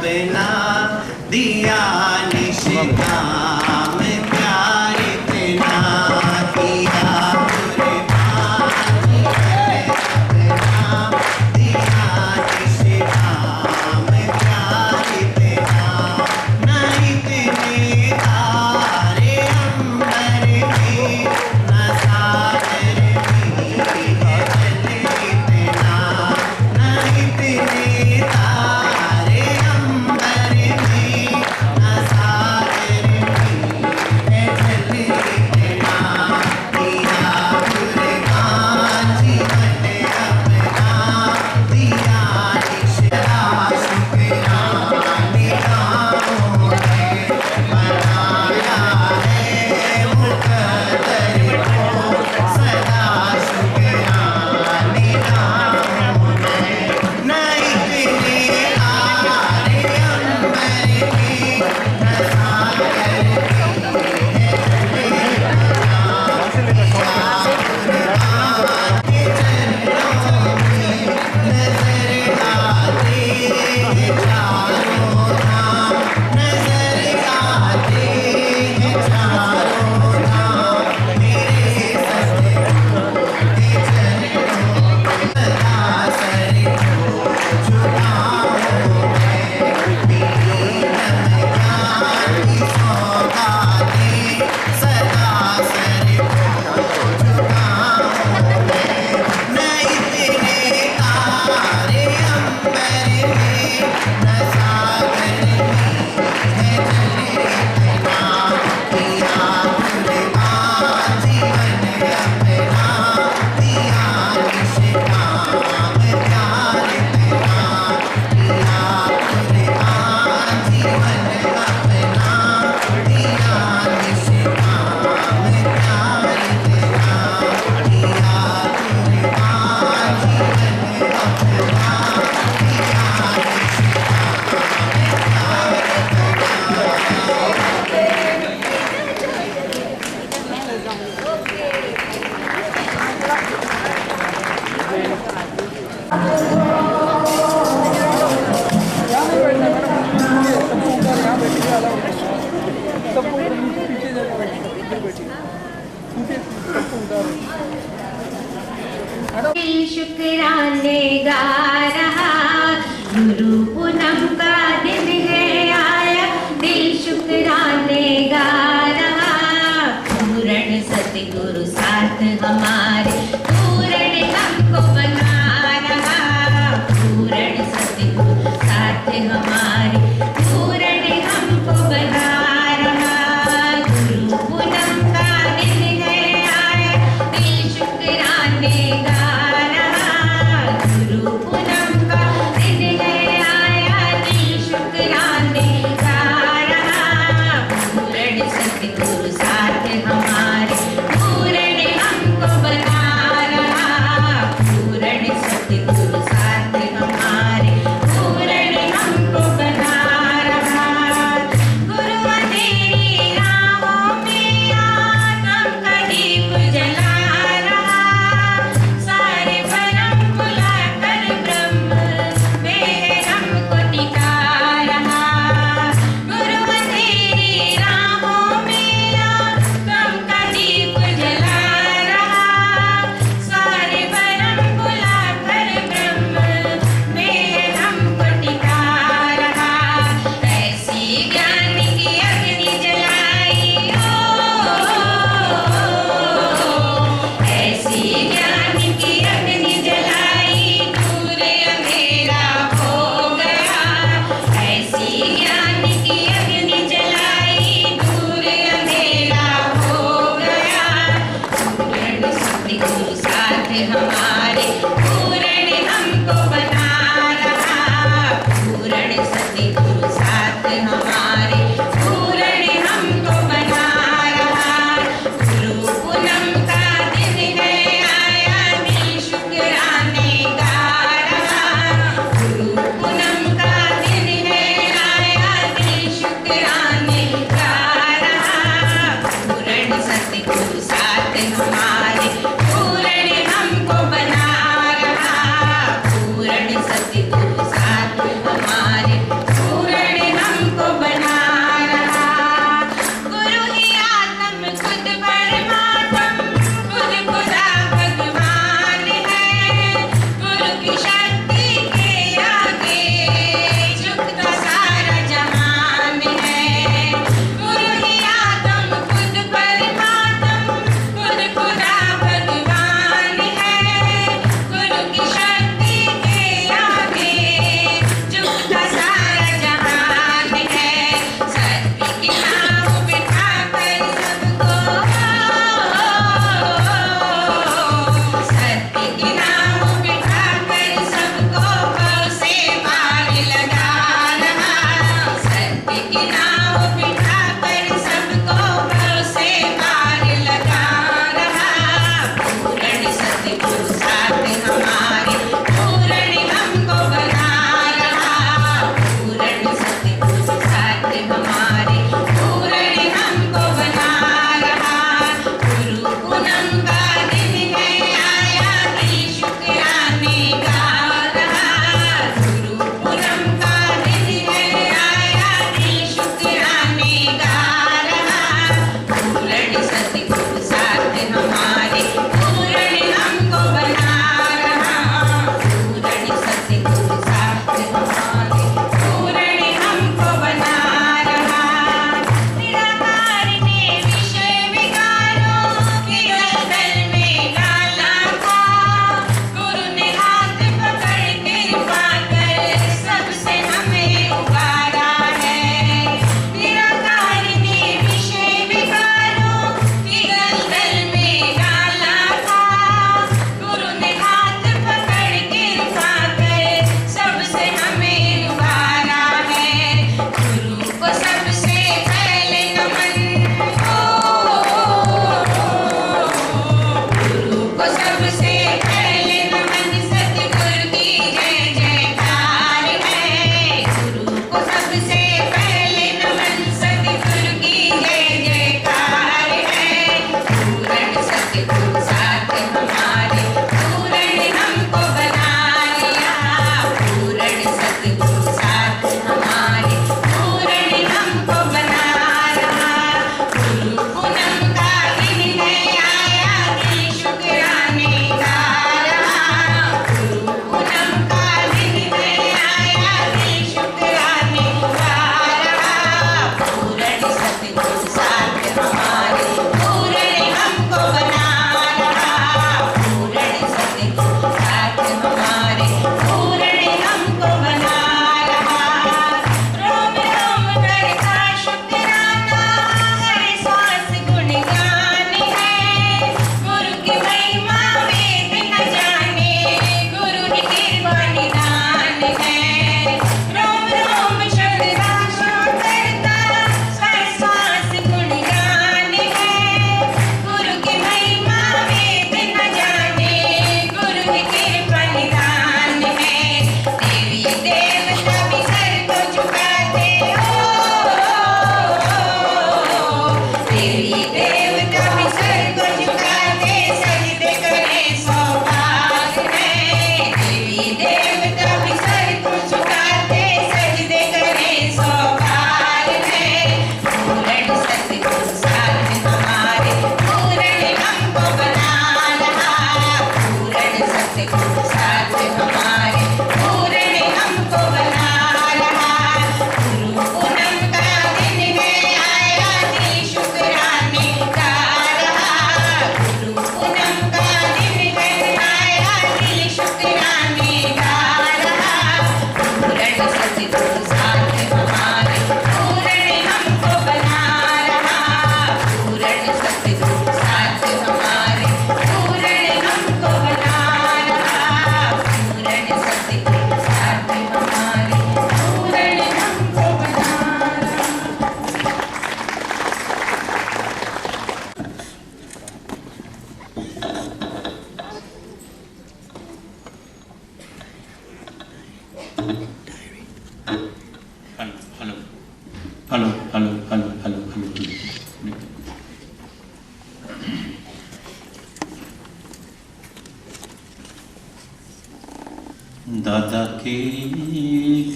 अपना दिया निष्काम प्यार इतना किया कुर्बानी अपना दिया निष्काम प्यार इतना न इतने तारे अंबर में न सागर में जल इतना न इतने तारे अंबर में न सागर में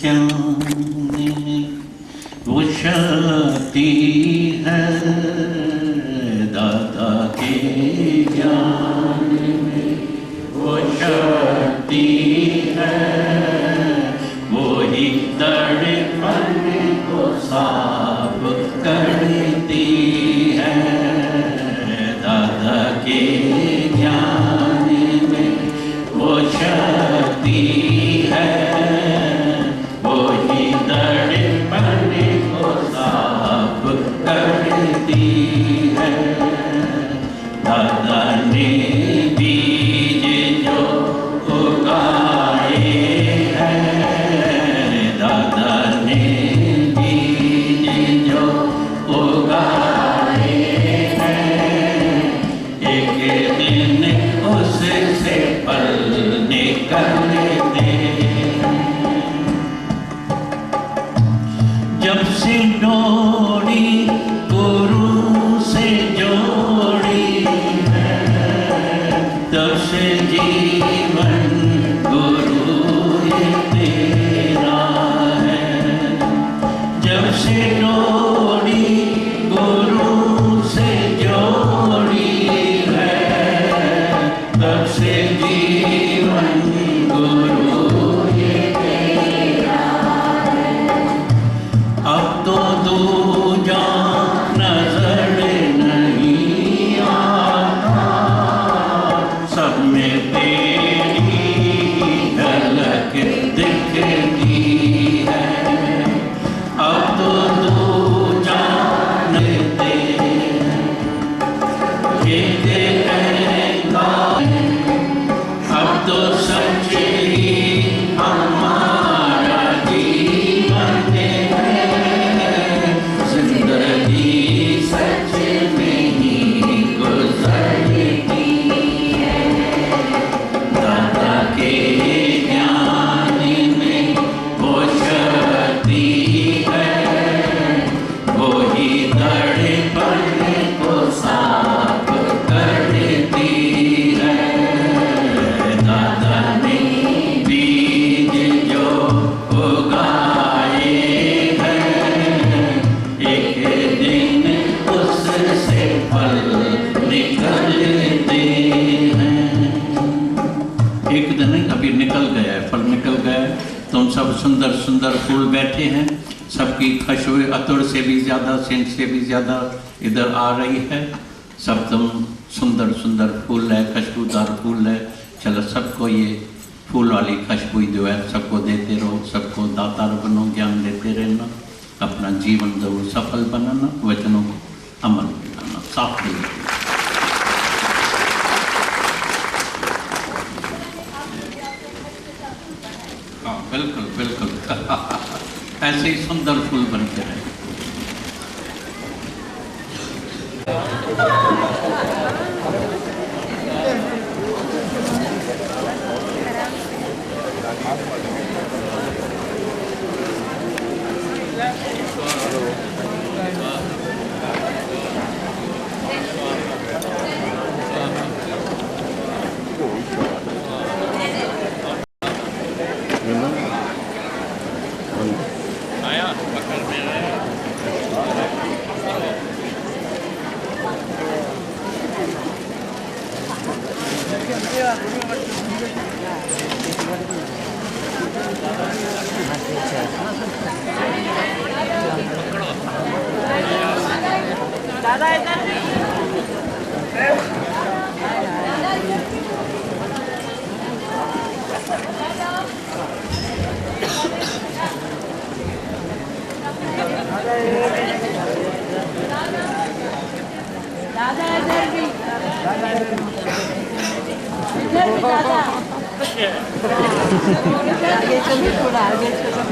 जाने वो शक्ति है, दादा के जाने में वो शक्ति है, वो ही दर्पण को साफ करती है। दादा के जाने में वो शक्ति है, वो ही दर्पण को साफ करती है। दादा ने बीज जो उगाए हैं, दादा ने बीज जो उगाए हैं, एक दिन उससे फल निकलते हैं। जब से डोरी गुरु से जोड़ी है, तब से जीवन गुरु ये तेरा है। जब से डोरी गुरु से जोड़ी है, तब से जीवन गुरु ये तेरा है। अब तो दूजा नजर नहीं आता, सब में तेरी झलक दिखती है। अब तो दूजा नजर ये कहता है, अब तो सच ही हमारा जीवन है। जिंदगी सच में ही गुजरती है। दादा के ज्ञान में वो शक्ति है, वो ही दर्पण को साफ करती है। दादा ने बीज जो उगाए हैं, एक दिन उससे फल निकलते हैं। एक दिन अभी निकल गया है, फल निकल गया है। तुम सब सुंदर सुंदर फूल बैठे हैं, सबकी खुशबू अतुर से भी ज़्यादा, सेंट से भी ज़्यादा इधर आ रही है। सब तुम सुंदर सुंदर फूल है, खुशबूदार फूल है। चलो सबको ये फूल वाली खुशबू जो है सबको देते रहो, सबको दातार बनो, ज्ञान देते रहना, अपना जीवन जरूर सफल बनाना, वचनों को अमल में लाना, साफ देना। हाँ बिल्कुल बिल्कुल ऐसे ही सुंदर फूल बनते रहे। दादा इधर दादा इधर भी दादा आगे चलिए, थोड़ा आगे चलिए।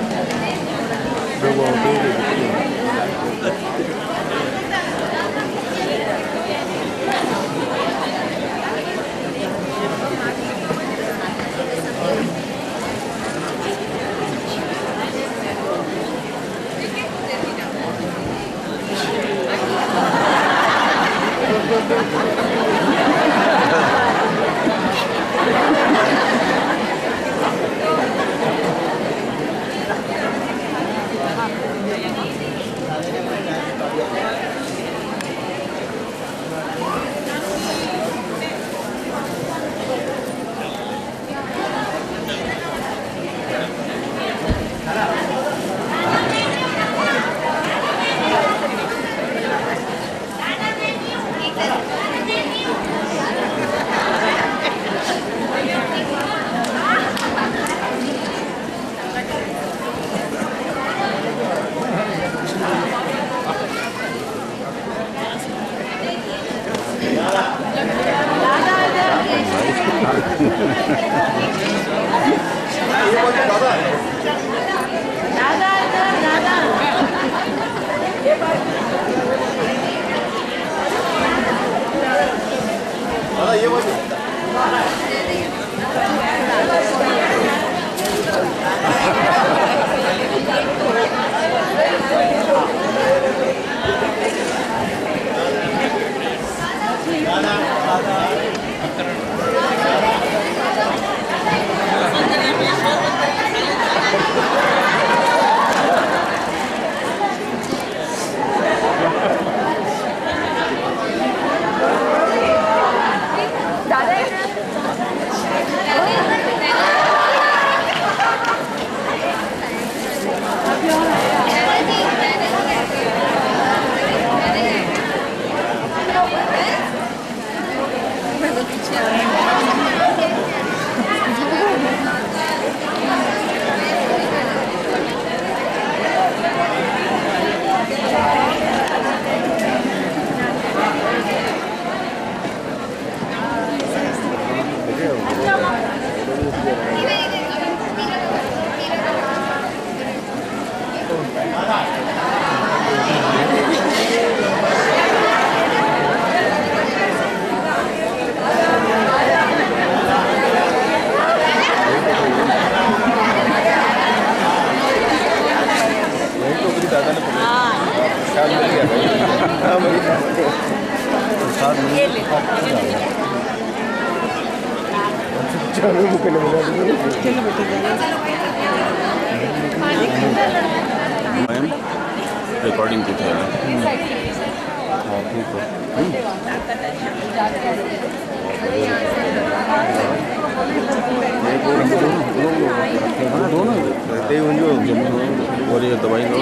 मैम रिकॉर्डिंग की है हाँ ठीक है दोनों रहते ही जो जमीन और ये दवाई लो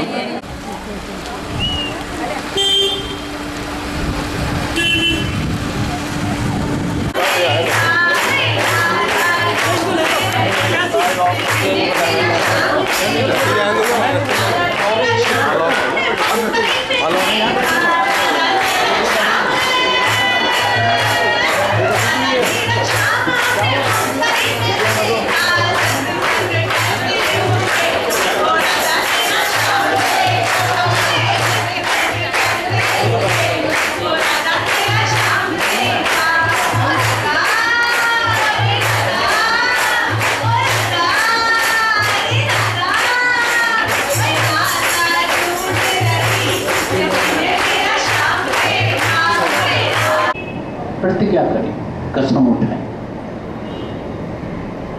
प्रतिज्ञा करें, कसम उठाएं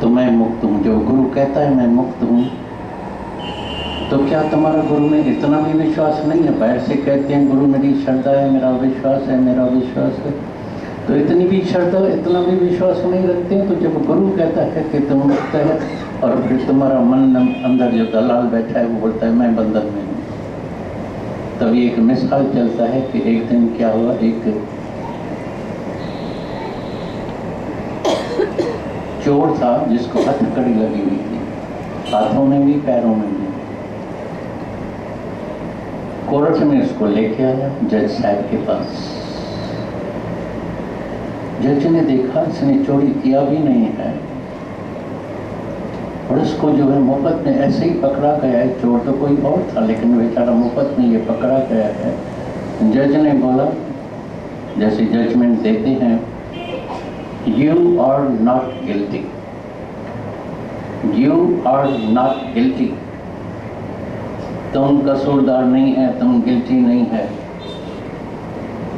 तो मैं मुक्त हूं। जो गुरु कहता है मैं मुक्त हूं, तो क्या तुम्हारा गुरु में इतना भी विश्वास नहीं है? बाहर से कहते हैं गुरु मेरी श्रद्धा है, मेरा विश्वास है, मेरा विश्वास है, तो इतनी भी श्रद्धा इतना भी विश्वास नहीं रखते हैं। तो जब गुरु कहता है कि तुम मुक्त है और फिर तुम्हारा मन अंदर जो दलाल बैठा है वो बोलता है मैं बंधन में हूँ, तभी एक मिसाल चलता है कि एक दिन क्या हुआ, एक चोर था जिसको हथकड़ी लगी हुई थी, हाथों में भी पैरों में भी। कोर्ट में उसको लेके आया जज साहब के पास। जज ने देखा इसने चोरी किया भी नहीं है और उसको जो है मुफ्त में ऐसे ही पकड़ा गया है। चोर तो कोई और था लेकिन बेचारा मुफ्त में ये पकड़ा गया है। जज ने बोला, जैसे जजमेंट देते हैं, You are not guilty. You are not guilty. तुम कसूरदार नहीं है, तुम गिल्टी नहीं है।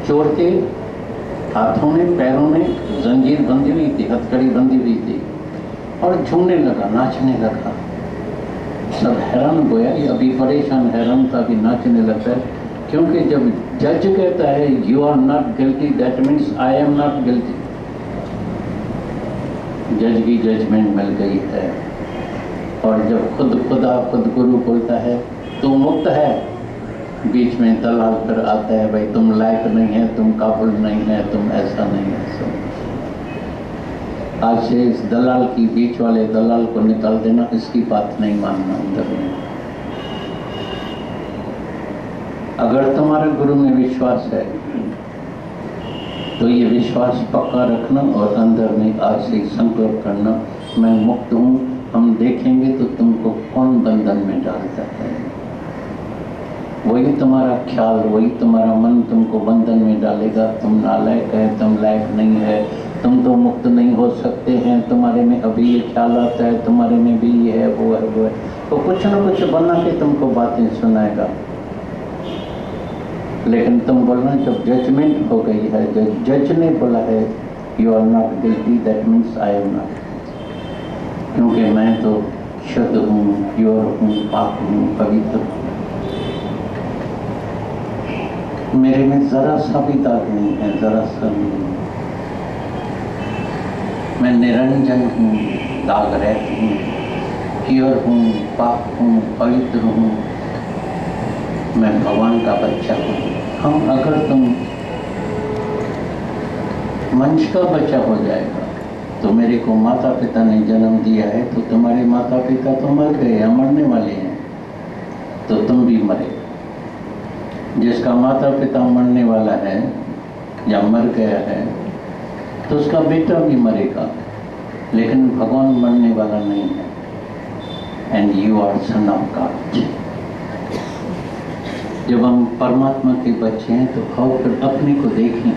चोर के हाथों में पैरों में जंजीर बंधी हुई थी, हथकड़ी बंधी हुई थी और झूमने लगा, नाचने लगा। सब हैरान गोया, ये अभी परेशान हैरान था, अभी नाचने लगता है। क्योंकि जब जज कहता है You are not guilty, that means I am not guilty. जज की जजमेंट मिल गई है। और जब खुद खुदा खुद गुरु बोलता है तू मुक्त है, बीच में दलाल फिर आता है, भाई तुम लायक नहीं है, तुम काबिल नहीं है, तुम ऐसा नहीं है। सब आज से इस दलाल की, बीच वाले दलाल को निकाल देना, इसकी बात नहीं मानना अंदर में। अगर तुम्हारे गुरु में विश्वास है तो ये विश्वास पक्का रखना और अंदर में आज से संकल्प करना, मैं मुक्त हूँ। हम देखेंगे तो तुमको कौन बंधन में डालता है। वही तुम्हारा ख्याल, वही तुम्हारा मन तुमको बंधन में डालेगा। तुम नालायक है, तुम लायक नहीं है, तुम तो मुक्त नहीं हो सकते हैं, तुम्हारे में अभी ये ख्याल आता है, तुम्हारे में भी ये है, वो है, वो है, तो कुछ ना कुछ बना के तुमको बातें सुनाएगा। लेकिन तुम बोलना, जब जजमेंट हो गई है, जज ने बोला है you are not guilty, that means I am not, क्योंकि मैं तो शुद्ध हूँ, प्योर हूँ, पाक हूँ, पवित्र हूँ, मेरे में जरा सा भी दाग नहीं है, जरा सा नहीं। मैं निरंजन हूँ, दाग रहित हूँ, प्योर हूँ, पाक हूँ, पवित्र हूँ, मैं भगवान का बच्चा हूँ। हम अगर तुम मंच का बच्चा हो जाएगा तो मेरे को माता पिता ने जन्म दिया है, तो तुम्हारे माता पिता तो मर गए या मरने वाले हैं, तो तुम भी मरे। जिसका माता पिता मरने वाला है या मर गया है तो उसका बेटा भी मरेगा, लेकिन भगवान मरने वाला नहीं है। And you are son of God. जब हम परमात्मा के बच्चे हैं तो आओ फिर अपने को देखें,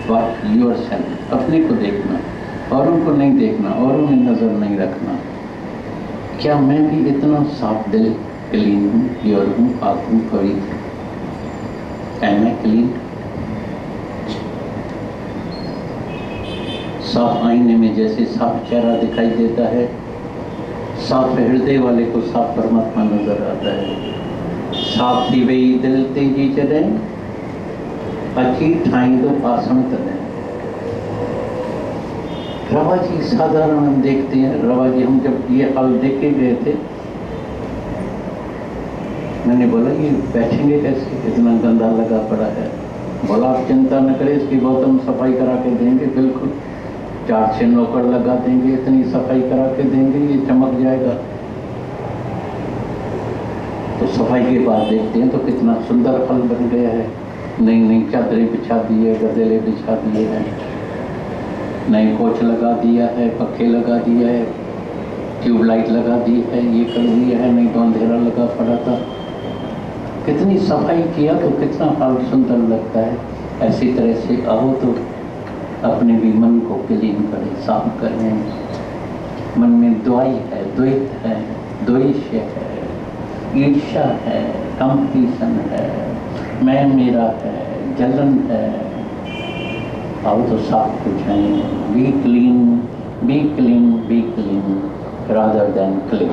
व्हाट योर सेल्फ, अपने को देखना, औरों को नहीं देखना, औरों में नज़र नहीं रखना। क्या मैं भी इतना साफ दिल, क्लीन हूँ, प्योर हूँ, पाक हूँ, पवित्र? Am I clean? साफ आईने में जैसे साफ चेहरा दिखाई देता है, साफ हृदय वाले को साफ परमात्मा नजर आता है। साफ थी वही दिल तेजी चले, अच्छी ठाई दो आसन तले। रवा जी साधारण हम देखते हैं, रवा जी हम जब ये हाल देख के गए थे, मैंने बोला ये बैठेंगे कैसे, इतना गंदा लगा पड़ा है। बोला आप चिंता न करें, इसकी बहुत हम सफाई करा के देंगे, बिल्कुल 4-6 नौकर लगा देंगे, इतनी सफाई करा के देंगे, ये चमक जाएगा। तो सफाई के बाद देखते हैं तो कितना सुंदर फल बन गया है। नई नई चादरें बिछा दी है, गदेले बिछा दिए हैं, नए कोच लगा दिया है, पखे लगा दिया है, ट्यूबलाइट लगा दी है, ये कर दिया है, नहीं तो अंधेरा लगा पड़ा था। कितनी सफाई किया तो कितना हाल सुंदर लगता है। ऐसी तरह से आओ तो अपने भी मन को क्लीन करें, साफ करें। मन में दुआई है, द्वैत है, द्वेष है, ईर्ष्या है, कंपटीशन है, मैं मेरा है, जलन है। आओ तो साफ हो जाएं। B clean, B clean, B clean rather than clean.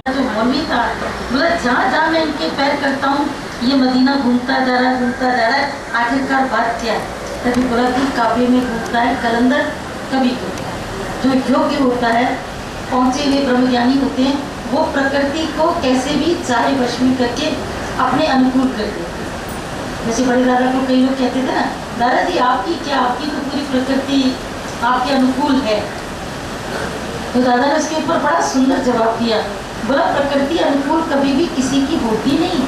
जो मौलवी था बोला जहाँ जहाँ मैं इनके पैर करता हूँ ये मदीना घूमता जा रहा है, घूमता जा रहा है। आखिरकार बात क्या है? तभी बोला कि काबे में घूमता है कलंदर कभी कभी। जो योग्य होता है, पहुँचे हुए ब्रह्मज्ञानी होते हैं, वो प्रकृति को कैसे भी चाहे वश में करके अपने अनुकूल कर देते हैं। जैसे बड़े दादा को कई लोग कहते थे ना, दादाजी आपकी क्या, आपकी तो पूरी प्रकृति आपके अनुकूल है। तो दादा ने उसके ऊपर बड़ा सुंदर जवाब दिया। बोला प्रकृति अनुकूल कभी भी किसी की होती नहीं,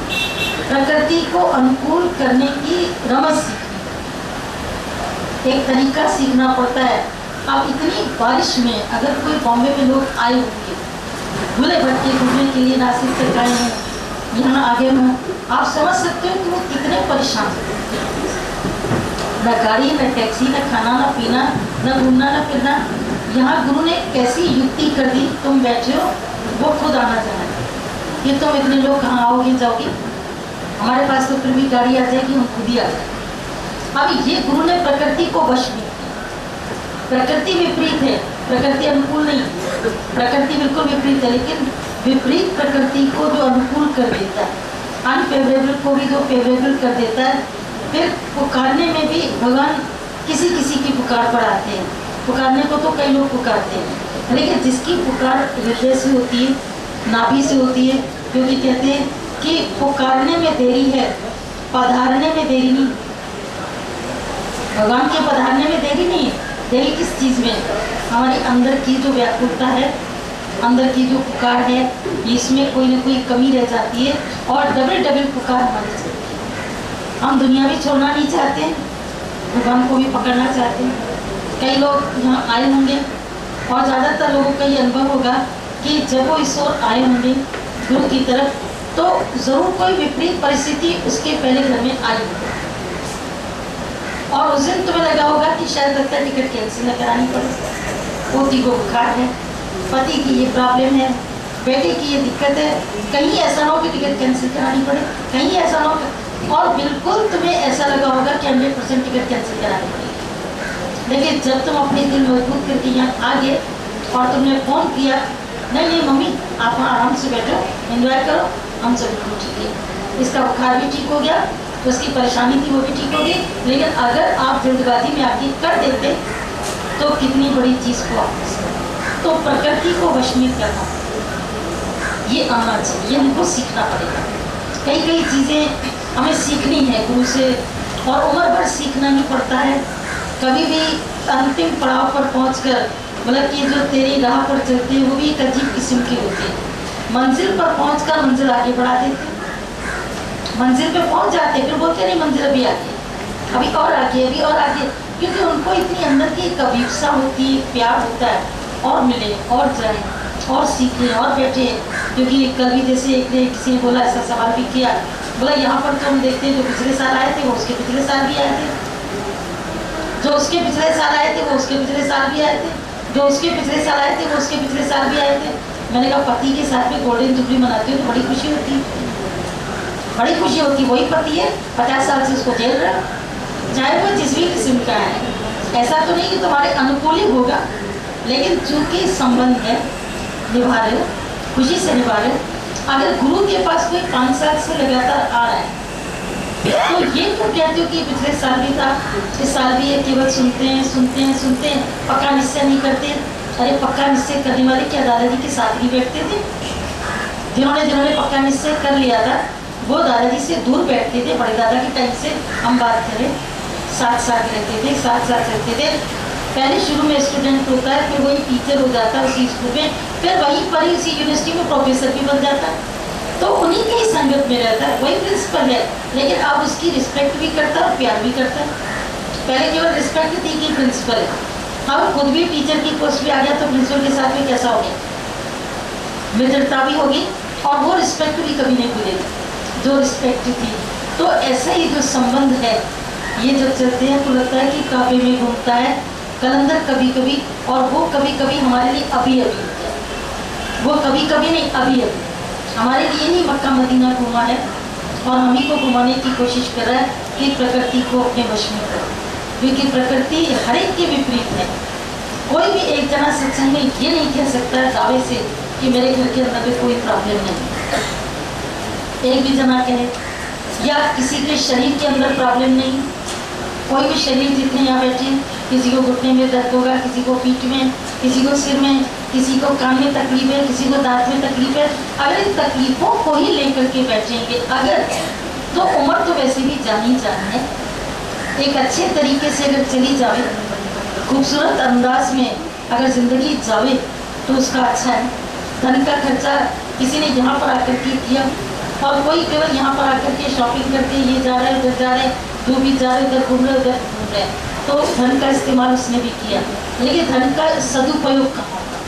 प्रकृति को अनुकूल करने की रमज सीखनी, एक तरीका सीखना पड़ता है। अब इतनी बारिश में अगर कोई बॉम्बे में लोग आए होंगे, भूले भटके घूमने के लिए नासिक तक आए हैं, यहाँ आगे में, आप समझ सकते हो कि वो कितने परेशान हैं। न गाड़ी, न टैक्सी, न खाना, न पीना, न घूमना, न फिरना। यहाँ गुरु ने कैसी युक्ति कर दी, तुम बैठे हो, वो खुद आना चाहना है कि तुम इतने लोग कहाँ आओगे जाओगे, हमारे पास तो फिर भी गाड़ी आ जाएगी, हम खुद ही आ जाएंगे। अब ये गुरु ने प्रकृति को वश में किया। प्रकृति विपरीत है, प्रकृति अनुकूल नहीं है, प्रकृति बिल्कुल विपरीत है। लेकिन विपरीत प्रकृति को जो अनुकूल कर देता है, अनफेवरेबल को भी जो फेवरेबल कर देता है, फिर पुकारने में भी भगवान किसी किसी की पुकार पर आते हैं। पुकारने को तो कई लोग पुकारते हैं, लेकिन जिसकी पुकार हृदय से होती है, नाभि से होती है, क्योंकि कहते हैं कि पुकारने में देरी है, पधारने में देरी नहीं। भगवान के पधारने में देरी नहीं है। देरी किस चीज़ में? हमारे अंदर की जो व्याकुलता है, अंदर की जो पुकार है, इसमें कोई ना कोई कमी रह जाती है और डबल डबल पुकार हमारी चलती है। हम दुनिया भी छोड़ना नहीं चाहते, भगवान को भी पकड़ना चाहते हैं। कई लोग यहाँ आए होंगे और ज़्यादातर लोगों का ये अनुभव होगा कि जब वो इस ओर आए होंगे गुरु की तरफ, तो ज़रूर कोई विपरीत परिस्थिति उसके पहले घर में आई होगी। और उस दिन तुम्हें लगा होगा कि शायद लगता है टिकट कैंसिल करानी पड़े, पोती को बुखार है, पति की ये प्रॉब्लम है, बेटे की ये दिक्कत है, कहीं ऐसा ना हो कि टिकट कैंसिल करानी पड़े, कहीं ऐसा ना हो। और बिल्कुल तुम्हें ऐसा लगा होगा कि 100% टिकट कैंसिल करानी पड़ेगी। लेकिन जब तुम अपने दिल मजबूत करके यहाँ आ गए और तुमने फ़ोन किया, नहीं नहीं मम्मी आप आराम से बैठो, एंजॉय करो, हम सब बिल्कुल ठीक है, इसका बुखार भी ठीक हो गया, तो उसकी परेशानी थी वो भी ठीक हो गई। लेकिन अगर आप जल्दबाजी में आके कर देते तो कितनी बड़ी चीज़ को आप। तो प्रकृति को वश में करना ये आना चाहिए, ये हमको सीखना पड़ेगा। कई कई चीज़ें हमें सीखनी है गुरु से, और उम्र भर सीखना ही पड़ता है। कभी भी अंतिम पड़ाव पर पहुंचकर मतलब कि जो तेरी राह पर चलते हैं वो भी एक अजीब किस्म के होते हैं। मंजिल पर पहुंचकर मंजिल आगे बढ़ा देते हैं, मंजिल पे पहुंच जाते फिर बोलते नहीं मंजिल अभी आगे, अभी और आगे, अभी और आगे, क्योंकि उनको इतनी अंदर की एक अभिप्सा होती है, प्यार होता है, और मिले और जाए और सीखें और बैठे। क्योंकि कल भी जैसे एक ने किसी ने बोला, ऐसा सवाल भी किया, बोला यहाँ पर तो हम देखते हैं जो पिछले साल आए थे वो उसके पिछले साल भी आए थे, जो उसके पिछले साल आए थे वो उसके पिछले साल भी आए थे, जो उसके पिछले साल आए थे वो उसके पिछले साल भी आए थे। मैंने कहा पति के साथ में गोल्डन जुबली मनाते हो तो बड़ी खुशी होती है, बड़ी खुशी होती है। वही पति है 50 साल से उसको झेल रहा, चाहे वो जिस भी किस्म का है, ऐसा तो नहीं कि तुम्हारे अनुकूल ही होगा, लेकिन चूंकि संबंध है, निभा रहे हो, खुशी से निभा रहे हो। अगर गुरु के पास कोई 5 साल से लगातार आ रहा है तो ये तो कहते हो कि पिछले साल भी था, इस साल भी है, केवल सुनते हैं, पक्का निश्चय नहीं करते। अरे पक्का निश्चय करने वाले क्या दादाजी के साथ ही बैठते थे? जिन्होंने पक्का निश्चय कर लिया था वो दादाजी से दूर बैठते थे। बड़े दादा के टाइम से हम बात करें, साथ रहते थे। पहले शुरू में स्टूडेंट होता है, फिर वही टीचर हो जाता है उसी स्कूल में, फिर वहीं पर ही उसी यूनिवर्सिटी में प्रोफेसर भी बन जाता है। तो उन्हीं की संगत में रहता है, वही प्रिंसिपल है, लेकिन अब उसकी रिस्पेक्ट भी करता है और प्यार भी करता है। पहले केवल रिस्पेक्ट थी कि प्रिंसिपल है, अब खुद भी टीचर की पोस्ट भी आ गया तो प्रिंसिपल के साथ में कैसा हो गया, मित्रता भी होगी और वो रिस्पेक्ट भी कभी नहीं भूलेगी जो रिस्पेक्ट थी। तो ऐसा ही जो संबंध है ये जब चलते हैं तो लगता है कि काबे में घूमता है कलंदर कभी कभी, और वो कभी कभी हमारे लिए अभी होता है, वो कभी कभी नहीं अभी हमारे लिए नहीं मक्का मदीना घूमा है और हम ही को घुमाने की कोशिश कर रहा है कि प्रकृति को अपने वश में करो, क्योंकि प्रकृति हर एक के विपरीत है। कोई भी एक जना सत्संग में ये नहीं कह सकता है दावे से कि मेरे घर के अंदर में कोई प्रॉब्लम नहीं, एक भी जना कहे, या किसी के शरीर के अंदर प्रॉब्लम नहीं। कोई भी शरीर जितने यहाँ बैठे, किसी को घुटने में दर्द होगा, किसी को पीठ में, किसी को सिर में, किसी को कान में तकलीफ है, किसी को दांत में तकलीफ है। अगर इन तकलीफों को ही लेकर के बैठेंगे अगर, तो उम्र तो वैसे भी जानी है, एक अच्छे तरीके से अगर चली जावे, खूबसूरत अंदाज में अगर जिंदगी जावे तो उसका अच्छा है। धन का खर्चा किसी ने यहाँ पर आकर के किया और कोई केवल यहाँ पर आकर के शॉपिंग करके ये जा रहा है उधर जा रहे हैं, जो भी जा रहे उधर घूम रहे हैं, तो धन का इस्तेमाल उसने भी किया, लेकिन धन का सदुपयोग कहाँ होगा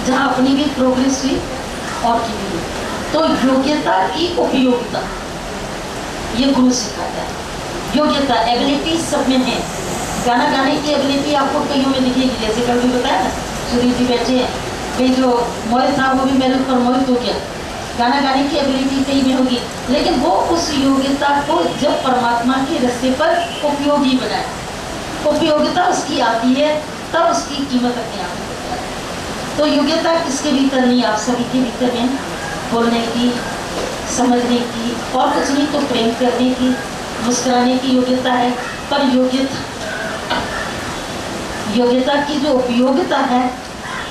जहाँ अपनी भी प्रोग्रेस हुई और की भी हुई। तो योग्यता की उपयोगिता ये गुरु सिखाता है। योग्यता एबिलिटी सब में है। गाना गाने की एबिलिटी आपको कईयों में दिखेगी, जैसे कल भी बताया ना सुधीर जी बैठे हैं, भाई जो मोहित था वो भी मेरे ऊपर मोहित हो गया। गाना गाने की एबिलिटी कई में होगी, लेकिन वो उस योग्यता को जब परमात्मा के रास्ते पर उपयोगी बनाए, उपयोगिता उसकी आती है तब उसकी कीमत अपने आप होती है। तो योग्यता किसके भीतर नहीं, आप सभी के भीतर है, बोलने की, समझने की, और कुछ नहीं तो प्रेम करने की, मुस्कुराने की योग्यता है। पर योग्यता की जो उपयोगिता है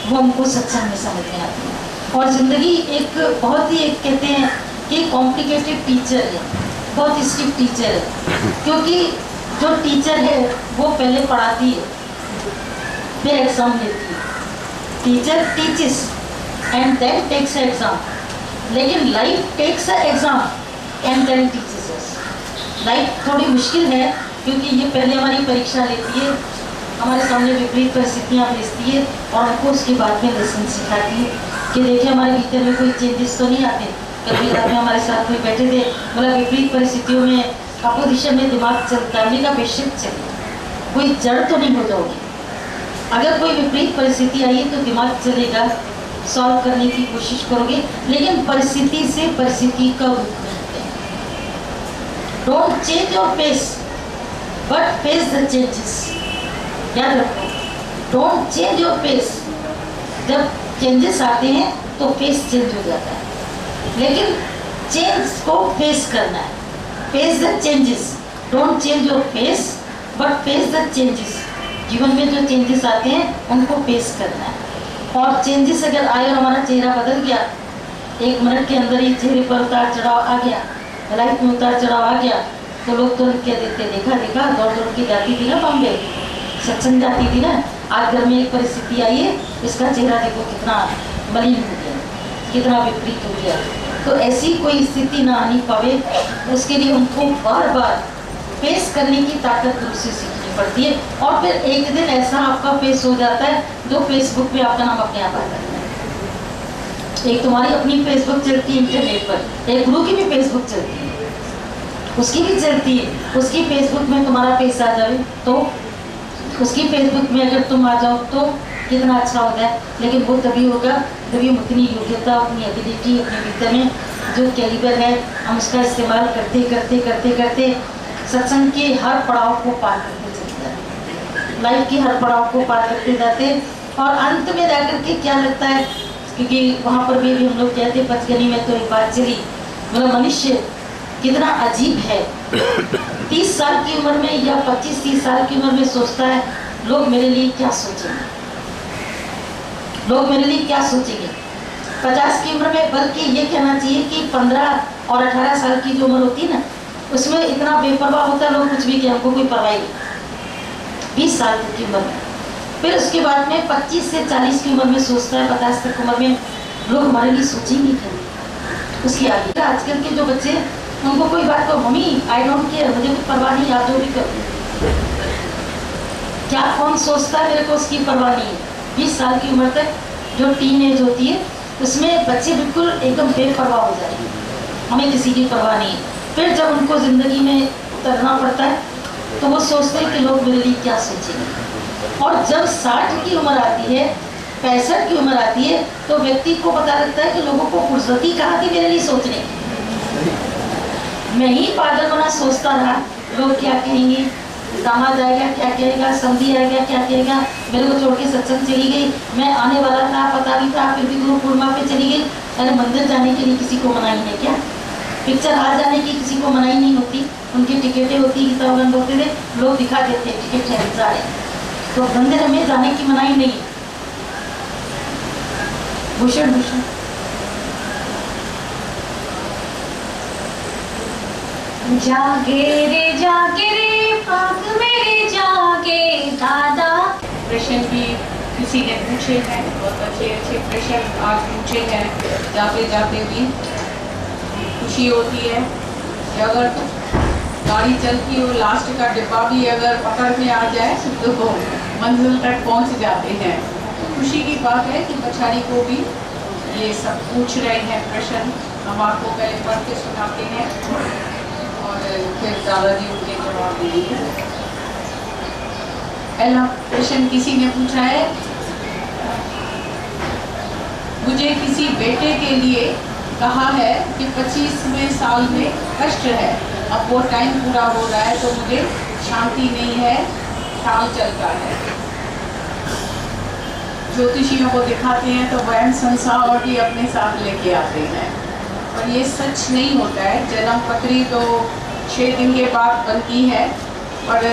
वो हमको सत्संग में समझ में आती है। और ज़िंदगी एक बहुत ही एक कहते हैं कि कॉम्प्लिकेटेड टीचर है, बहुत स्ट्रिक्ट टीचर है, क्योंकि जो टीचर है वो पहले पढ़ाती है फिर एग्ज़ाम लेती है। Teacher teaches and then takes exam, लेकिन life takes exam and then teaches us. Life थोड़ी मुश्किल है क्योंकि ये पहले हमारी परीक्षा लेती है, हमारे सामने विपरीत परिस्थितियाँ भेजती है और हमको उसके बाद में लेसन सिखाती है कि देखिए हमारे भीतर में कोई चेंजेस तो नहीं आते। कभी रात में हमारे साथ कोई बैठे थे, बोला विपरीत परिस्थितियों में अपोजिशन में दिमाग चलता है, हमने कहा बेशक चले, कोई जड़ तो नहीं हो जाओगी। अगर कोई विपरीत परिस्थिति आई है तो दिमाग चलेगा, सॉल्व करने की कोशिश करोगे, लेकिन परिस्थिति से परिस्थिति का रूप बनते हैं। Don't change your face but face the changes. याद रखो, डोंट चेंज योर फेस। जब चेंजेस आते हैं तो फेस चेंज हो जाता है, लेकिन चेंज को फेस करना है, face the changes. Don't change your face but face the changes. जीवन में जो चेंजेस आते हैं उनको फेस करना है। और चेंजेस अगर आए और हमारा चेहरा बदल गया, 1 मिनट के अंदर ही चेहरे पर उतार चढ़ाव आ गया, लाइफ में उतार चढ़ाव आ गया, तो लोग तो क्या देखते, देखा दौड़ के जाती थी ना बॉम्बे, सत्संग जाती थी ना, आज घर में एक परिस्थिति आई है, इसका चेहरा देखो कितना मलिन हो गया, कितना विपरीत हो गया। तो ऐसी कोई स्थिति ना आनी पावे, उसके लिए उनको बार बार फेस करने की ताकत गुरु से सीखनी पड़ती है। और फिर एक दिन ऐसा आपका फेस हो जाता है जो फेसबुक पे आपका नाम अपने आप आ जाता है। एक तुम्हारी अपनी फेसबुक चलती है इंटरनेट पर, एक गुरु की भी फेसबुक चलती है, उसकी भी चलती है, उसकी फेसबुक में तुम्हारा फेस आ जाए तो, उसकी फेसबुक में अगर तुम आ जाओ तो कितना अच्छा होता है। लेकिन वो तभी होगा जब हम अपनी योग्यता, अपनी एबिलिटी, अपने भीतर में जो कैलिबर है हम उसका इस्तेमाल करते करते सत्संग के हर पड़ाव को पार करते चलते हैं। लाइफ की हर पड़ाव को पार करते जाते हैं। और अंत में जाकर के क्या लगता है, क्योंकि वहाँ पर भी हम लोग कहते हैं पचगनी में तो एक बात चली, मतलब मनुष्य कितना अजीब है। 30 साल की उम्र में या 25-30 साल की उम्र में सोचता है लोग मेरे लिए क्या सोचेंगे, लोग मेरे लिए क्या सोचेंगे। 50 की उम्र में बल्कि ये कहना चाहिए कि 15 और 18 साल की जो उम्र होती है ना, उसमें इतना बेपरवाह होता है लोग कुछ भी, कि हमको कोई परवाह नहीं। 20 साल तक की उम्र में, फिर उसके बाद में 25 से 40 की उम्र में सोचता है, 50 तक उम्र में लोग हमारे लिए सोचेंगे क्या। उसकी आगे आजकल के जो बच्चे, उनको कोई बात को मम्मी आई डोंट केयर, मुझे कुछ परवाह नहीं, आप जो भी कर, क्या कौन सोचता है, मेरे को उसकी परवाह नहीं है। 20 साल की उम्र तक जो टीन एज होती है, उसमें बच्चे बिल्कुल एकदम बेपरवाह हो जाएंगे, हमें किसी की परवाह नहीं है। फिर जब उनको ज़िंदगी में उतरना पड़ता है तो वो सोचते हैं कि लोग मेरे लिए क्या सोचेंगे। और जब 60 की उम्र आती है, 65 की उम्र आती है, तो व्यक्ति को पता लगता है कि लोगों को फुर्सत ही कहाँ थी मेरे लिए सोचने। मैं ही पागल बना सोचता रहा लोग क्या कहेंगे, दामाद आएगा क्या कहेगा, समधी आएगा क्या कहेगा, मेरे को छोड़ के सत्संग चली गई, मैं आने वाला था पता भी था, फिर भी गुरु पूर्णिमा पे चली गई। अरे मंदिर जाने के लिए किसी को मनाही है क्या, पिक्चर हाल जाने की किसी को मनाही नहीं होती, उनकी टिकटें होती, गीतावंद होते थे, लोग दिखा देते टिकट है जा रहे, तो मंदिर में जाने की मनाही नहीं। भूषण भूषण जागे रे पाक मेरे जागे दादा। प्रश्न भी किसी ने पूछे हैं, बहुत अच्छे अच्छे प्रश्न आज पूछे हैं। जाते जाते भी खुशी होती है कि अगर गाड़ी चलती हो, लास्ट का डिब्बा भी अगर पकड़ में आ जाए तो मंजिल तक पहुंच जाते हैं। खुशी की बात है कि पछाड़ी को भी ये सब पूछ रहे हैं प्रश्न, हम आपको पहले पढ़ के सुनाते हैं और फिर दादाजी उनके जवाब देंगे। पहला प्रश्न किसी ने पूछा है, मुझे किसी बेटे के लिए कहा है कि 25वें साल में कष्ट है, अब वो टाइम पूरा हो रहा है तो मुझे शांति नहीं है, साल चलता है। ज्योतिषियों को दिखाते हैं तो वहम संसार और भी अपने साथ लेके आते हैं, पर ये सच नहीं होता है। जन्म पत्री तो 6 दिन के बाद बनती है और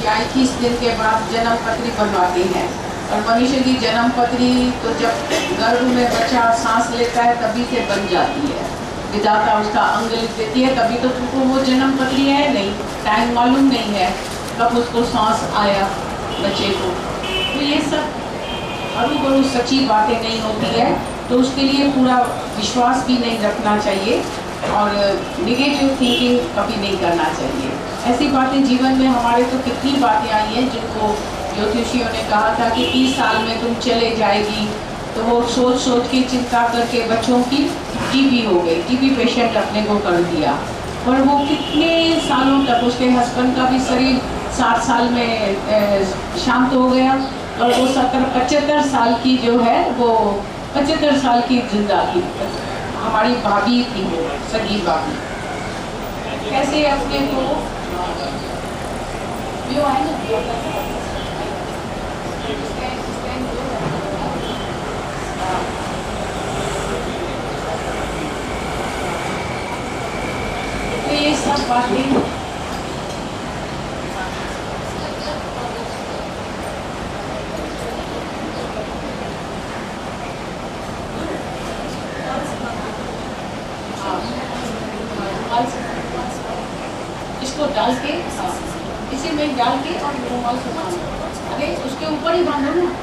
या 21 दिन के बाद जन्म पत्री बनवाते हैं। और मनुष्य की जन्म पत्री तो जब गर्भ में बच्चा सांस लेता है तभी से बन जाती है, विधाता उसका अंग लिख देती है, तभी तो तुमको वो जन्म पत्री है नहीं, टाइम मालूम नहीं है कब उसको सांस आया बच्चे को। तो ये सब अरू बरू सच्ची बातें नहीं होती है, तो उसके लिए पूरा विश्वास भी नहीं रखना चाहिए और निगेटिव थिंकिंग कभी नहीं करना चाहिए। ऐसी बातें जीवन में हमारे तो कितनी बातें आई हैं जिनको ज्योतिषियों ने कहा था कि 30 साल में तुम चले जाएगी, तो वो सोच सोच के चिंता करके बच्चों की टीबी हो गई, टीबी पेशेंट अपने को कर दिया। और वो कितने सालों तक उसके हस्बैंड का भी शरीर 60 साल में शांत हो गया और वो 75 साल की जो है वो 75 साल की जिंदा थी। हमारी भाभी थी वो, सगी भाभी, कैसे अपने को तो ये सब बातें इसको डाल के इसी में डाल के और रुमाल से बांधो। अरे उसके ऊपर ही बांधो ना।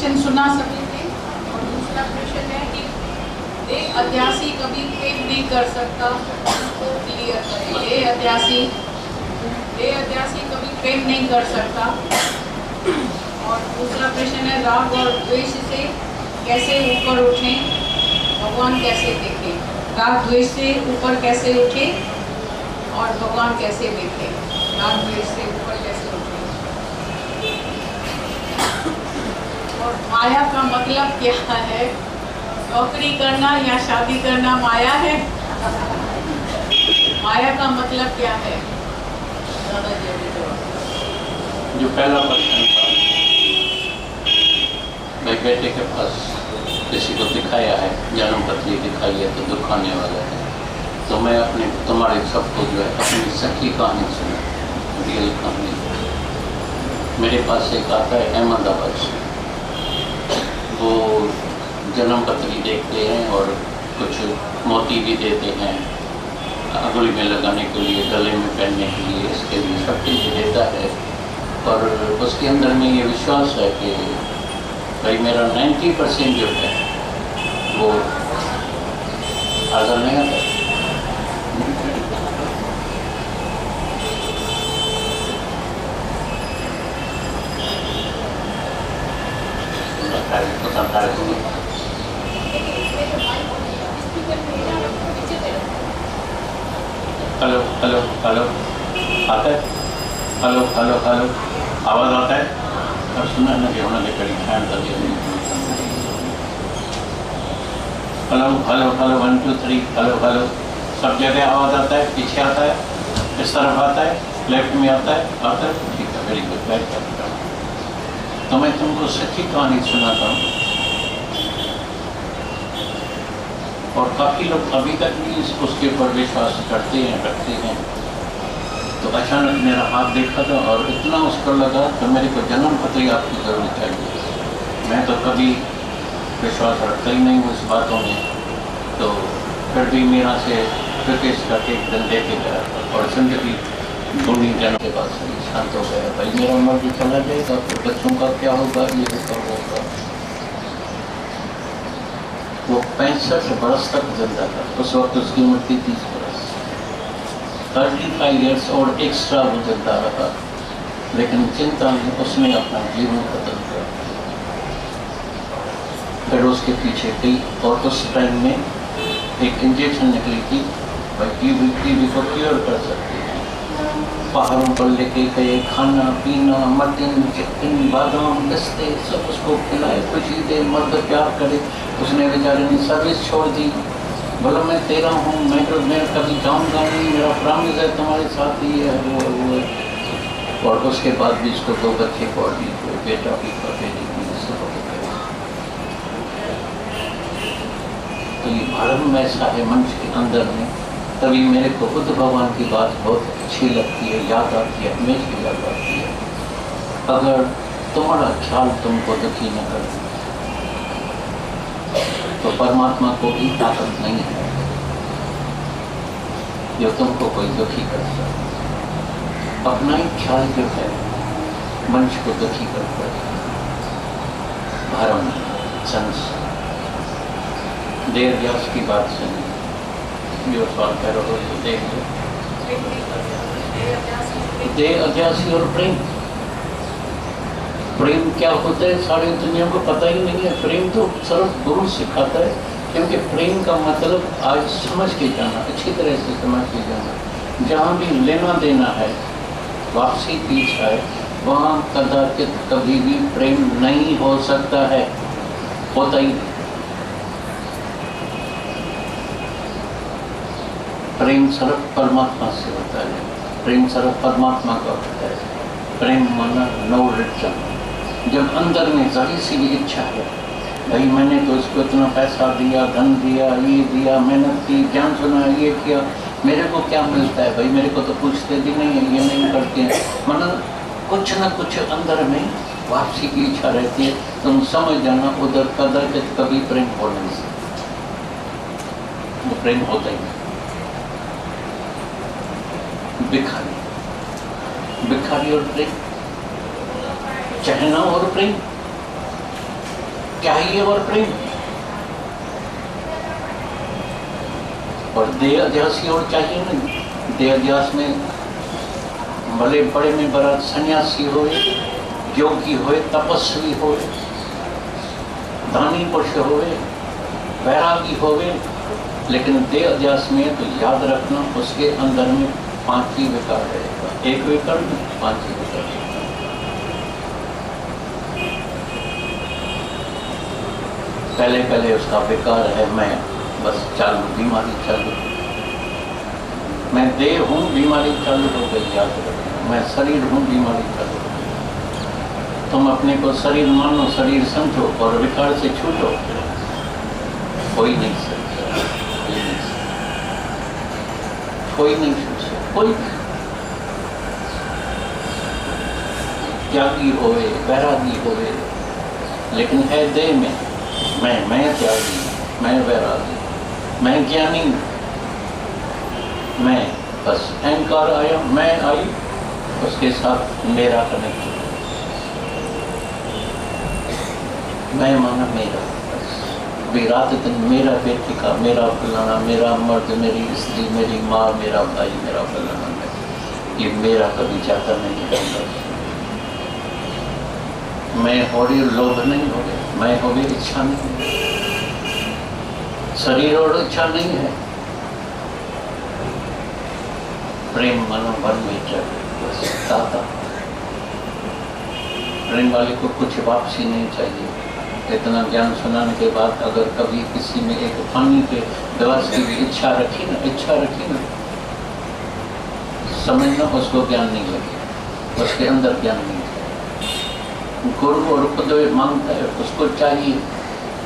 प्रश्न सुना सभी ने। और दूसरा प्रश्न है कि देह अध्यासी कभी प्रेम नहीं कर सकता, उसको क्लियर करें। देह अध्यासी कभी प्रेम नहीं कर सकता। और दूसरा प्रश्न है राग और द्वेष से कैसे ऊपर उठें, भगवान कैसे देखें। राग द्वेष से ऊपर कैसे उठें और भगवान कैसे देखें। राग द्वेष से ऊपर कैसे उठें और माया का मतलब क्या है। नौकरी करना या शादी करना माया है। माया का मतलब क्या है। जो पहला प्रश्न था, मैं बेटे के पास किसी को दिखाया है, जन्म पत्री दिखाई है तो दुख आने वाला है, तो मैं अपने तुम्हारे सबको जो है अपनी सच्ची कहानी सुना, रियल कहानी। मेरे पास एक आता है अहमदाबाद से, वो जन्म पत्री देखते हैं और कुछ मोती भी देते हैं अंगुली में लगाने के लिए, गले में पहनने के लिए, इसके लिए सब चीज़ देता है। और उसके अंदर में ये विश्वास है कि भाई मेरा 90% जो है वो हाजिर नहीं आता। हेलो हेलो हेलो आता है। हेलो हेलो हेलो आवाज़ आता है। अब सुना ना कि उन्होंने कड़ी खान कर दिया। Hello hello hello 1 2 3 hello hello सब जगह आवाज़ आता है। पीछे आता है, इस तरफ आता है, लेफ्ट में आता है। ठीक है, वेरी गुड, बैठ करता हूँ। तो मैं तुमको सच्ची कहानी सुनाता हूँ। और काफ़ी लोग अभी तक भी उसके ऊपर विश्वास करते हैं, रखते हैं। तो अचानक मेरा हाथ देखा था और इतना उसको लगा तो मेरे को जन्म पत्री आपकी ज़रूर चाहिए। मैं तो कभी विश्वास रखता ही नहीं हूँ इस बातों में, तो फिर भी मेरा से रिक्वेस्ट करके एक दिन लेके गया और जिंदगी थोड़ी जन के बाद शांत हो गया। भाई मेरा उम्र भी चला जाएगा, फिर बच्चों का क्या होगा, ये होगा। वो 65 बरस तक जिंदा था। उस वक्त उसकी उम्र थी 30 बरस। 35 ईयर्स और एक्स्ट्रा वो जिंदा रहा, लेकिन चिंता में उसने अपना जीवन खत्म किया। फिर उसके पीछे गई और उस टाइम में एक इंजेक्शन निकली थी, भाई टीबी को क्योर कर सकती है। पहाड़ों पर लेके गए, खाना पीना, मटन चिकन बादाम पिस्ते सब उसको खिलाए, खुशी दे, मर्द प्यार करे। उसने बेचारे ने सर्विस छोड़ दी। बोला मैं तेरा हूँ, मैं कभी जाऊँगा नहीं, मेरा प्रॉमिस है तुम्हारे साथ ही है, वो है। और उसके बाद भी इसको 2 बच्चे पढ़ दी, बेटा भी बेटी भी सब हो गया। तो ये भारत में ऐसा है मनुष्य के अंदर में। तभी मेरे को बुद्ध भगवान की बात बहुत अच्छी लगती है, याद आती है, हमेशा याद आती है। अगर तुम्हारा ख्याल तुमको दुखी न करे तो परमात्मा को भी ताकत नहीं है जो तुमको कोई दुखी कर सके। अपना ही ख्याल जो है मनुष्य को दुखी करता है। भरम संस देर व्यास की बात सुनी, जो सवाल कह रहे हो तो देख लो। देह अध्यासी और प्रेम, प्रेम क्या होता है सारी दुनिया को पता ही नहीं है। प्रेम तो सिर्फ गुरु सिखाता है, क्योंकि प्रेम का मतलब आज समझ के जाना, अच्छी तरह से समझ के जाना। जहाँ भी लेना देना है, वापसी की इच्छा है, वहाँ कदाचित कभी भी प्रेम नहीं हो सकता है, होता ही नहीं। प्रेम सिर्फ परमात्मा से होता है, प्रेम सिर्फ परमात्मा का होता है। प्रेम माना नो रिटर्न। जब अंदर में जरी सी भी इच्छा है, भाई मैंने तो इसको इतना पैसा दिया, धन दिया, ये दिया, मेहनत की, ज्ञान सुना, ये किया, मेरे को क्या मिलता है? भाई मेरे को तो पूछते भी नहीं है, ये नहीं करते हैं। मतलब कुछ न कुछ अंदर में वापसी की इच्छा रहती है। तुम समझ जाना उधर कदाचित कभी प्रेम हो नहीं सकता, वो प्रेम होता ही नहीं। भिखारी और प्रेम, चहना और प्रेम, चाहिए और प्रेम, और देह अध्यास की ओर चाहिए नहीं। देह अध्यास में भले बड़े में बड़ा सन्यासी होए, योगी होए, तपस्वी होए, दानी पुरुष होए, वैरागी होए, लेकिन देह अध्यास में तो याद रखना उसके अंदर में 5 ही विकार रहेगा। एक विकार में 5 ही विकार। पहले उसका विकार है मैं, बस चालू बीमारी चालू, मैं देह हूँ बीमारी चालू हो गई। याद रखना मैं शरीर हूँ बीमारी चालू हो गई। तुम अपने को शरीर मानो, शरीर समझो और विकार से छूटो, कोई नहीं सकता, कोई नहीं छूट सकता, कोई त्यागी होवे, वैरागी होवे, लेकिन है देह में मैं त्यागी, मैं वैरागी, मैं ज्ञानी, मैं, बस अहंकार आया, मैं आई, उसके साथ मेरा कनेक्शन, मैं माना मेरा, बस रात दिन मेरा बेटी का, मेरा फलाना, मेरा मर्द, मेरी स्त्री, मेरी माँ, मेरा भाई, मेरा फलाना, ये मेरा कभी जाता नहीं है। मैं हो रही लोभ नहीं हो गया, मैं हो गई इच्छा नहीं, शरीर और इच्छा नहीं है, प्रेम मानो मन में बस दाता। प्रेम वाले को कुछ वापसी नहीं चाहिए। इतना ज्ञान सुनाने के बाद अगर कभी किसी में एक पानी के गिलास की भी इच्छा रखी ना, समझना उसको ज्ञान नहीं लगे, उसके अंदर ज्ञान नहीं है। गुरु और खुद मांगता है, उसको चाहिए,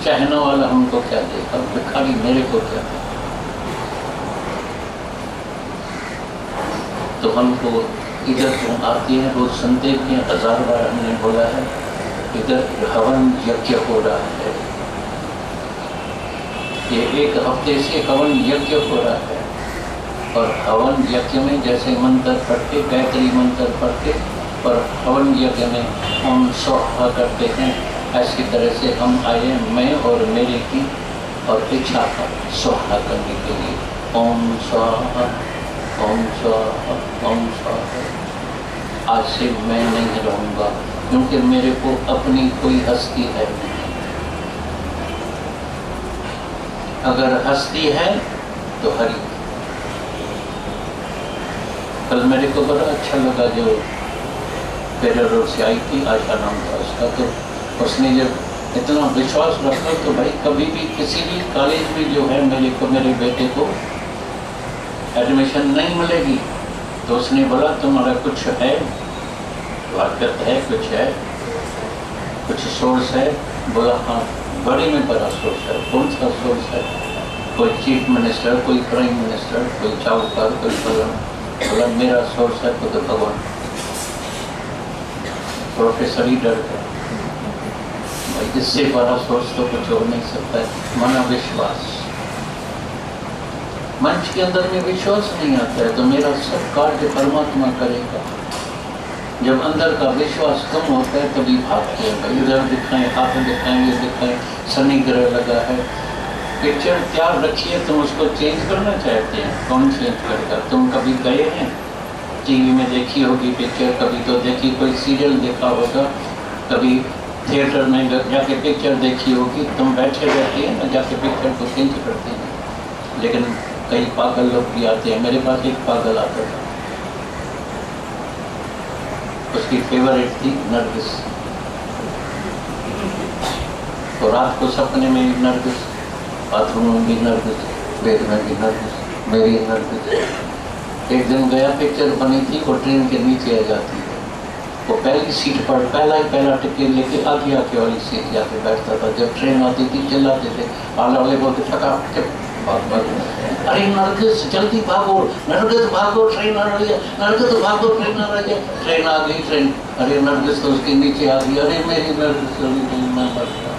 चाहने वाला हमको क्या देगा, भिखारी मेरे को क्या देगा। तो हमको इधर जो आती है वो सुनते हैं, 1000 बार हमने बोला है, इधर हवन यज्ञ हो रहा है, ये 1 हफ्ते से हवन यज्ञ हो रहा है। और हवन यज्ञ में जैसे मंत्र पढ़ते, गायत्री मंत्र पढ़ते, और हवन यज्ञ में हम स्वाहा करते हैं, ऐसी तरह से हम आए, मैं और मेरे की और इच्छा का स्वाहा करने के लिए। ओम स्वाहा, ओम स्वाहा, ओम स्वाहा। आज से मैं नहीं रहूँगा, क्योंकि मेरे को अपनी कोई हस्ती है नहीं। अगर हस्ती है तो हरि। कल मेरे को बड़ा अच्छा लगा, जो पेडर रोड से आई थी, आशा नाम था उसका, तो उसने जब इतना विश्वास रखा, तो भाई कभी भी किसी भी कॉलेज में जो है मेरे बेटे को एडमिशन नहीं मिलेगी, तो उसने बोला तुम्हारा कुछ है, वाकत है, कुछ सोर्स है? बोला हाँ, बड़े में बड़ा सोर्स है। कौन सा सोर्स है? कोई चीफ मिनिस्टर, कोई प्राइम मिनिस्टर, कोई चावकर, कोई फलन। बोला मेरा सोर्स है खुद भगवान। प्रोफेसर ही डर गया, भाई इससे बड़ा सोर्स तो कुछ हो नहीं सकता है। माना विश्वास, मंच के अंदर में विश्वास नहीं आता है तो मेरा सब कार्य परमात्मा करेगा। जब अंदर का विश्वास कम होता है तभी भागते हैं, भाई इधर दिखाएं, हाथ दिखाएं, ये दिखाएं, शनि ग्रह लगा है। पिक्चर तैयार रखिए, तुम उसको चेंज करना चाहते हैं, कौन चेंज करेगा? तुम कभी गए हैं टीवी में देखी होगी पिक्चर, कभी तो देखी, कोई सीरियल देखा होगा, कभी थिएटर में जाके पिक्चर देखी होगी, तुम बैठे रहते हैं ना, जाके पिक्चर को चेंज करते हैं। लेकिन कई पागल लोग भी आते हैं, मेरे पास एक पागल आता था, उसकी फेवरेट थी नरगिस, तो रात को सपने में नरगिस, बाथरूम में भी नरगिस, बेड में भी नरगिस, मेरी नरगिस। एक दिन गया, पिक्चर बनी थी, वो ट्रेन के नीचे आ जाती है, वो पहली सीट पर पहला टिकट लेके आगे वाली सीट जाके बैठता था। जब ट्रेन आती थी चिल्लाते थे, आला वाले बोलते थका अरे नरगिस जल्दी भागो, नरगिस भागो, ट्रेन आ रही है, नरगिस भागो, ट्रेन आ रही है। ट्रेन आ गई, ट्रेन, अरे नरगिस तो उसके नीचे आ गई, अरे मेरी नरगिस चली गई, मैं मर गया।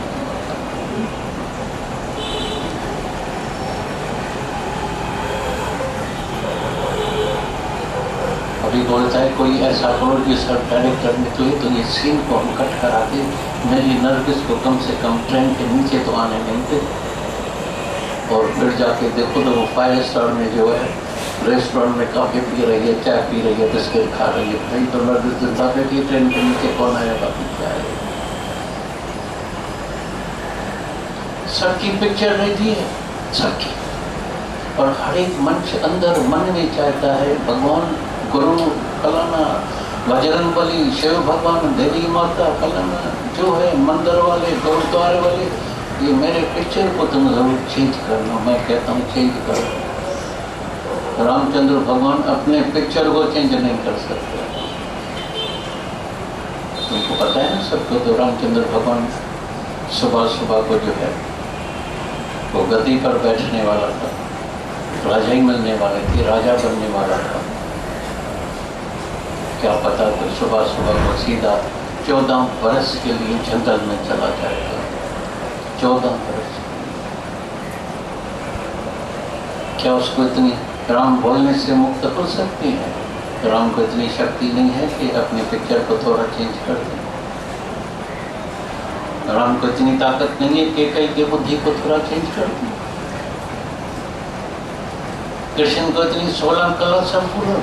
कभी बोलता है कोई ऐसा प्रोड्यूसर डायरेक्टर निकले तो ये सीन को हम कट करा के मेरी नर्गिस को कम से कम ट्रेन के नीचे तो आने नहीं दे। और फिर जाके देखो तो वो 5 स्टार में जो है रेस्टोरेंट में कॉफी पी रही है, चाय पी रही है, बिस्किट खा रही है। भाई तो नर्गिस जिंदा बैठी ट्रेन के नीचे, कौन आया बाकी क्या है। सबकी पिक्चर रहती है, सबकी। और हर एक मन से अंदर मन में चाहता है भगवान गुरु फलाना, बजरंग बली, शिव भगवान, देवी माता फलाना, जो है मंदिर वाले, गुरुद्वारे वाले, ये मेरे पिक्चर को तुम जरूर चेंज करना। मैं कहता हूँ चेंज करो। रामचंद्र भगवान अपने पिक्चर को चेंज नहीं कर सकते। तुमको पता है ना सबको, तो रामचंद्र भगवान सुबह सुबह को जो है वो गद्दी पर बैठने वाला था, राजा ही मिलने वाले थे, राजा बनने वाला था। क्या पता तो सुबह सुबह को सीधा 14 बरस के लिए जंगल में चला जाएगा। 14 बरस। क्या उसको इतनी राम बोलने से मुक्त हो सकती है? राम को इतनी शक्ति नहीं है कि अपने पिक्चर को थोड़ा चेंज कर दे। राम को इतनी ताकत नहीं है कि कई के बुद्धि को थोड़ा चेंज कर दे। कृष्ण को इतनी 16 कला संपूर्ण,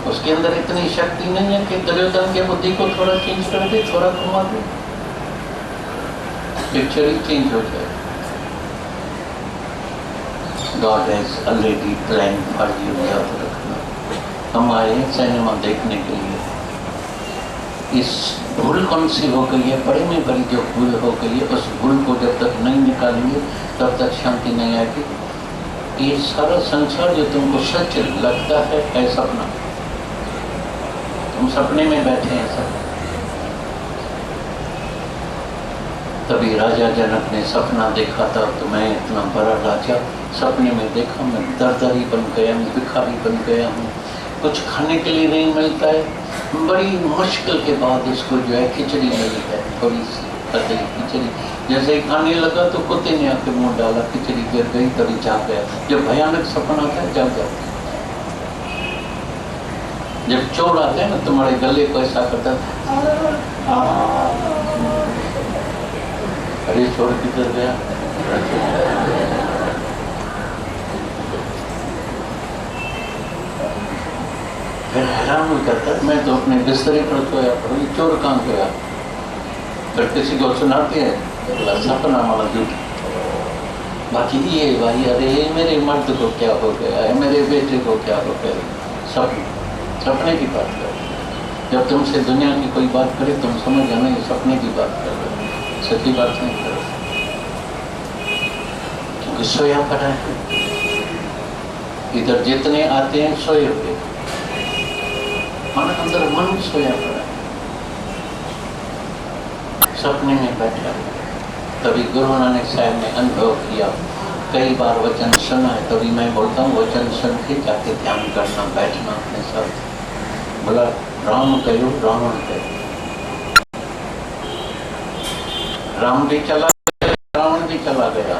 उसके अंदर इतनी शक्ति नहीं है कि दुर्योधन के बुद्धि को थोड़ा चेंज कर दे, थोड़ा घुमा दे, पिक्चर ही चेंज हो जाए। God has already planned for you, याद रखना। हम आए हैं सिनेमा देखने के लिए। इस भूल कौन सी हो गई है, बड़े में बड़ी जो भूल हो गई है, उस भूल को जब तक नहीं निकालेंगे तब तक शांति नहीं आएगी। ये सारा संसार जो तुमको सच लगता है सपना, तुम सपने में बैठे हैं सब। तभी राजा जनक ने सपना देखा था, तो मैं इतना बड़ा राजा सपने में देखा, मैं दरदरी बन गया हूँ, भिखारी बन गया हूँ, कुछ खाने के लिए नहीं मिलता है। बड़ी मुश्किल के बाद उसको जो है खिचड़ी मिली है, थोड़ी सी कतरी खिचड़ी। जैसे ही खाने लगा तो कुत्ते ने आके मुंह डाला, खिचड़ी गिर गई, तभी जाग गया। जब भयानक सपना था जाग जाते। जब चोर आते हैं ना तुम्हारे गले को ऐसा करता था, अरे चोर किधर गया। फिर हैरान हो जाता, मैं तो अपने बिस्तरे पर सोया पड़ा, ये चोर कहाँ गया। फिर किसी को सुनाते हैं सपना वाला झूठ। बाकी ये भाई, अरे मेरे मर्द को क्या हो गया है, मेरे बेटे को क्या हो गया। सपने की बात कर। जब तुमसे दुनिया की कोई बात करे तुम समझ जाना ये सपने की बात कर रहे, सच्ची बात नहीं कर रहे। क्योंकि सोया पड़ा है, इधर जितने आते हैं सोए हुए, मन अंदर मन सोया पड़ा है, सपने में बैठा है। तभी गुरु नानक साहब ने अनुभव किया, कई बार वचन सुना है। तभी मैं बोलता हूँ वचन सुन के जाके ध्यान करना, बैठना अपने साथ। बोला राम कहो रावण कहो, राम भी चला गया, रावण भी चला गया।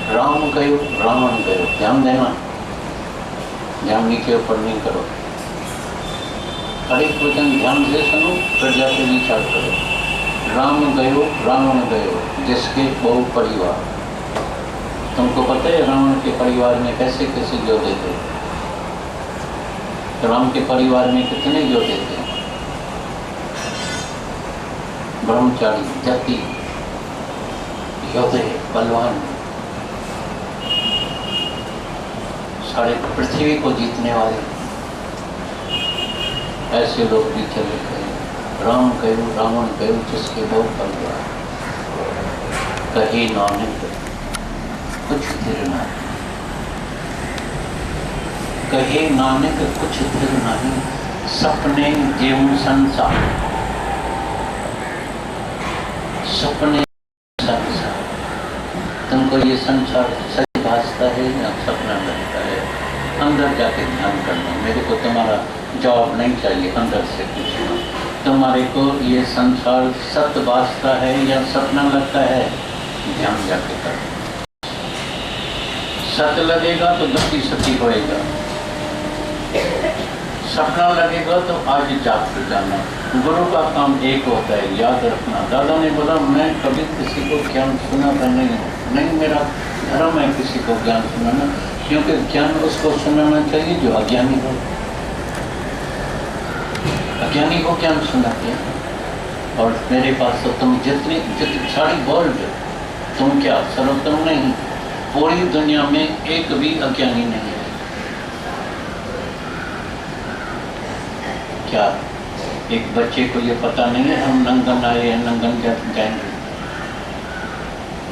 राम कहो रावण कहो, ध्यान देना, ध्यान नीचे ऊपर नहीं करो। हर एक वचन ध्यान से सुनो, फिर जाके विचार करो। राम गयो रावण गयो, जिसके बहु परिवार। तुमको पता है रावण के परिवार में कैसे कैसे योद्धे थे? राम के परिवार में कितने योद्धे थे? ब्रह्मचारी, जति, योद्धे, बलवान, सारे पृथ्वी को जीतने वाले ऐसे लोग भी चले गए। राम कहो रावण कहो जिसके बहु पल गया, कहे नानक कुछ थिर नहीं, कहे नानक कुछ थिर नहीं, सपने जीवन संसार, सपने संसार। तुमको ये संसार सही भासता है या सपना लगता है? अंदर जाके ध्यान करना। मेरे को तुम्हारा जवाब नहीं चाहिए, अंदर से पूछना। तुम्हारे को ये संसार सत्य भासता है या सपना लगता है? ध्यान जाके करना। सत्य लगेगा तो गति सती होएगा, सपना लगेगा तो आज जाग कर जाना। गुरु का काम एक होता है, याद रखना। दादा ने बोला मैं कभी किसी को ज्ञान सुनाता नहीं, मेरा धर्म है किसी को ज्ञान सुनाना, क्योंकि ज्ञान उसको सुनाना चाहिए जो अज्ञानी हो। अज्ञानी को ज्ञान सुनाते हैं। और मेरे पास तो तुम जितनी सारी वर्ल्ड, तुम क्या सर्वोत्तम नहीं, पूरी दुनिया में एक भी अज्ञानी नहीं है। क्या एक बच्चे को ये पता नहीं है हम नंगन आए हैं, नंगन जाएंगे?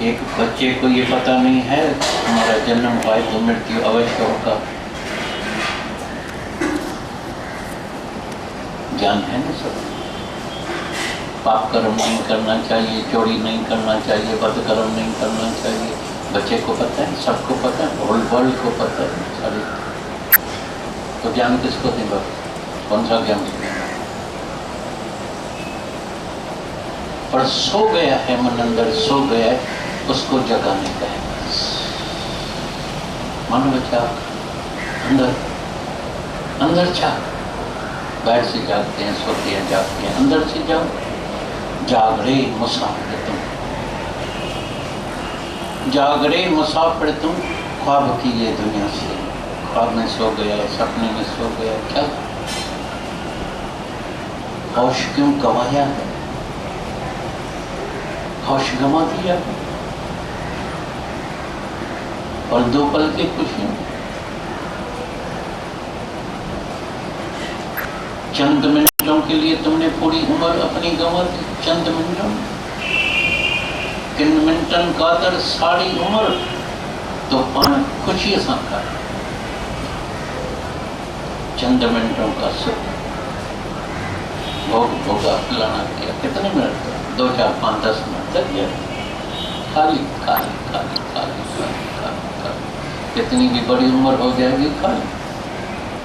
एक बच्चे को ये पता नहीं है हमारा जन्म हुआ है तो मृत्यु अवश्य होगा? ज्ञान है ना सब। पाप कर्म नहीं करना चाहिए, चोरी नहीं करना चाहिए, बद कर्म नहीं करना चाहिए। बच्चे को पता है, सबको पता है, होल वर्ल्ड को पता है सारे। तो ज्ञान किसको देगा? कौन सा ज्ञान देगा? पर सो गया है मन, अंदर सो गया है, उसको जगाने का है। मन बचा अंदर, अंदर झाग। बैठ से जागते हैं, सोते हैं, जागते हैं, अंदर से जाओ। जाग रे मुसाफिर तुम, जाग रे मुसाफिर तुम, ख्वाब की ये दुनिया से। ख्वाब में सो गया, सपने में सो गया, क्या होश क्यों गंवाया है? होश गंवा दिया और 2 पल की खुशी। चंद मिनटों के लिए तुमने पूरी उम्र अपनी गंवा दी। चंद मिनटों, किन मिनटन कातर सारी उम्र तो पान खुशी सांका। चंद मिनटों का सुख भोग भोगा, फलाना किया। कितने मिनट? 2, 4, 5, 10 मिनट तक गया। खाली खाली खाली खाली खाली खाली खाली। कितनी भी बड़ी उम्र हो जाएगी, खाली।